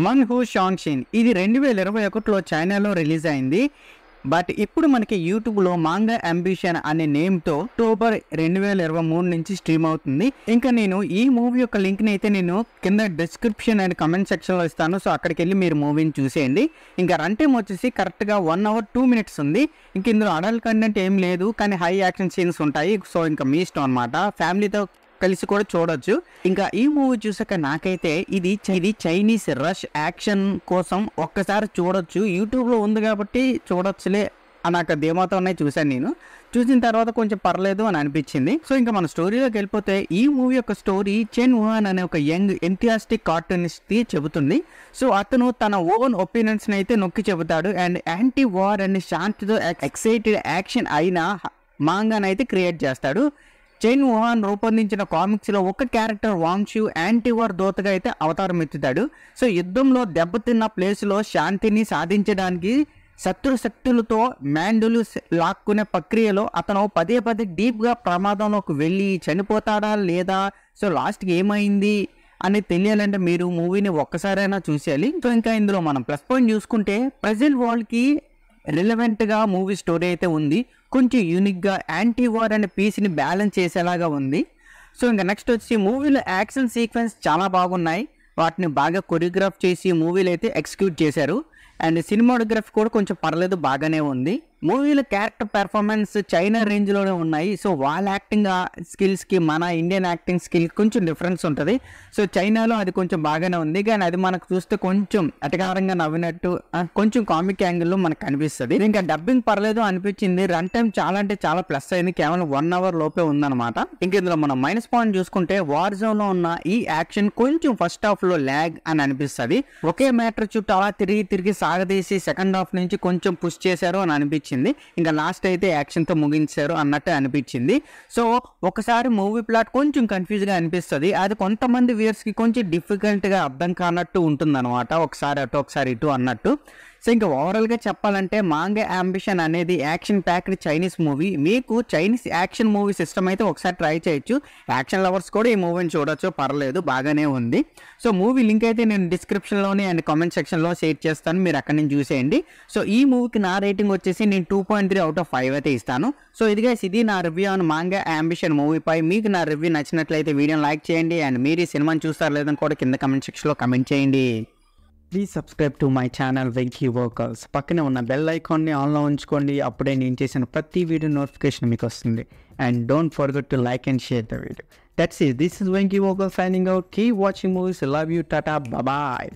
Mann who షాంగ్షిన్ ఇది 2021లో చైనాలో release అయింది. బట్ ఇప్పుడు మనకి యూట్యూబ్లో మాంగా అంబిషన్ అనే నేమ్తో అక్టోబర్ 2023 నుంచి స్ట్రీమ్ అవుతుంది. ఇంకా నేను ఈ మూవీ యొక్క లింక్ని అయితే నేను కింద డిస్క్రిప్షన్ అండ్ కమెంట్ సెక్షన్లో ఇస్తాను. సో అక్కడికి వెళ్ళి మీరు మూవీని చూసేయండి. ఇంకా రన్ టైం వచ్చేసి కరెక్ట్గా 1 hour 2 minutes ఉంది. ఇంక ఇందులో అడల్ట్ కంటెంట్ ఏం లేదు, కానీ హై యాక్షన్ సీన్స్ ఉంటాయి. సో ఇంకా మీ ఇష్టం అనమాట, ఫ్యామిలీతో కలిసి కూడా చూడొచ్చు. ఇంకా ఈ మూవీ చూసాక నాకైతే ఇది చైనీస్ రష్ యాక్షన్ కోసం ఒక్కసారి చూడొచ్చు, యూట్యూబ్లో ఉంది కాబట్టి చూడొచ్చులే నాకు ధీమాతో ఉన్నాయి. చూశాను, నేను చూసిన తర్వాత కొంచెం పర్లేదు అని అనిపించింది. సో ఇంకా మన స్టోరీలోకి వెళ్ళిపోతే ఈ మూవీ యొక్క స్టోరీ చెన్ వుహాన్ అనే ఒక యంగ్ ఎంథియాస్టిక్ కార్టూనిస్ట్ చెబుతుంది. సో అతను తన ఓన్ ఒపీనియన్స్ని అయితే నొక్కి చెబుతాడు అండ్ యాంటీ వార్ అండ్ శాంతితో ఎక్సైటెడ్ యాక్షన్ అయిన మాంగాని అయితే క్రియేట్ చేస్తాడు. చెన్ వుహాన్ రూపొందించిన కామిక్స్లో ఒక క్యారెక్టర్ వాంగ్షు యాంటీవార్ దూతగా అయితే అవతారం ఎత్తుతాడు. సో యుద్ధంలో దెబ్బతిన్న ప్లేస్లో శాంతిని సాధించడానికి శత్రుశక్తులతో మ్యాండులు లాక్కునే ప్రక్రియలో అతను పదే డీప్గా ప్రమాదంలోకి వెళ్ళి చనిపోతాడా లేదా, సో లాస్ట్కి ఏమైంది అని తెలియాలంటే మీరు మూవీని ఒక్కసారైనా చూసేయాలి. సో ఇంకా ఇందులో మనం ప్లస్ పాయింట్ చూసుకుంటే ప్రజెంట్ వరల్డ్కి రిలవెంట్గా మూవీ స్టోరీ అయితే ఉంది. కొంచెం యూనిక్గా యాంటీ వార్ అండ్ పీస్ని బ్యాలెన్స్ చేసేలాగా ఉంది. సో ఇంకా నెక్స్ట్ వచ్చి మూవీలో యాక్షన్ సీక్వెన్స్ చాలా బాగున్నాయి. వాటిని బాగా కొరియోగ్రాఫ్ చేసి మూవీలో అయితే ఎగ్జిక్యూట్ చేశారు. అండ్ సినిమాటోగ్రఫీ కూడా కొంచెం పర్లేదు, బాగానే ఉంది. మూవీలో క్యారెక్టర్ పెర్ఫార్మెన్స్ చైనా రేంజ్లోనే ఉన్నాయి. సో వాళ్ళ యాక్టింగ్ స్కిల్స్కి మన ఇండియన్ యాక్టింగ్ స్కిల్ కొంచెం డిఫరెన్స్ ఉంటుంది. సో చైనాలో అది కొంచెం బాగానే ఉంది, కానీ అది మనకు చూస్తే కొంచెం అటకారంగా నవ్వినట్టు కొంచెం కామిక్ యాంగిల్లో మనకు కనిపిస్తుంది. ఇంకా డబ్బింగ్ పర్లేదు అనిపించింది. రన్ టైం చాలా అంటే చాలా ప్లస్ అయింది, కేవలం 1 hour లోపే ఉందన్నమాట. ఇంక ఇందులో మనం మైనస్ పాయింట్ చూసుకుంటే వార్ జోన్లో ఉన్న ఈ యాక్షన్ కొంచెం ఫస్ట్ హాఫ్లో ల్యాగ్ అని అనిపిస్తుంది. ఒకే మ్యాటర్ చుట్టూ అలా తిరిగి సాగదీసి సెకండ్ హాఫ్ నుంచి కొంచెం పుష్ చేశారు అని అనిపించింది. ఇంకా లాస్ట్ అయితే యాక్షన్తో ముగించారు అన్నట్టు అనిపించింది. సో ఒకసారి మూవీ ప్లాట్ కొంచెం కన్ఫ్యూజ్గా అనిపిస్తుంది. అది కొంతమంది వ్యూయర్స్కి కొంచెం డిఫికల్ట్గా అర్థం కానట్టు ఉంటుంది అనమాట, ఒకసారి అటు ఒకసారి ఇటు అన్నట్టు. సో ఇంకా ఓవరాల్గా చెప్పాలంటే మాంగా అంబిషన్ అనేది యాక్షన్ ప్యాక్డ్ చైనీస్ మూవీ. మీకు చైనీస్ యాక్షన్ మూవీస్ ఇష్టం అయితే ఒకసారి ట్రై చేయొచ్చు. యాక్షన్ లవర్స్ కూడా ఈ మూవీని చూడొచ్చు, పర్లేదు, బాగానే ఉంది. సో మూవీ లింక్ అయితే నేను డిస్క్రిప్షన్లోనే అండ్ కామెంట్ సెక్షన్లో షేర్ చేస్తాను, మీరు అక్కడి నుంచి చూసేయండి. సో ఈ మూవీకి నా రేటింగ్ వచ్చేసి నేను 2.3 out of 5 అయితే ఇస్తాను. సో ఇది నా రివ్యూ ఆన్ మాంగా అంబిషన్ మూవీపై. మీకు నా రివ్యూ నచ్చినట్లయితే వీడియోని లైక్ చేయండి అండ్ మీరు ఈ సినిమాని చూస్తారో లేదని కూడా కింద కామెంట్ సెక్షన్లో కమెంట్ చేయండి. Please subscribe to my channel Venky vocals. పక్కనే ఉన్న బెల్ ఐకాన్ని ఆన్లో ఉంచుకోండి, అప్పుడే నేను చేసిన ప్రతి వీడియో నోటిఫికేషన్ మీకు వస్తుంది. And don't forget to like and share the video. That's it. This is Venky Vogel signing out. Keep watching movies. Love you. Tata. Bye-bye.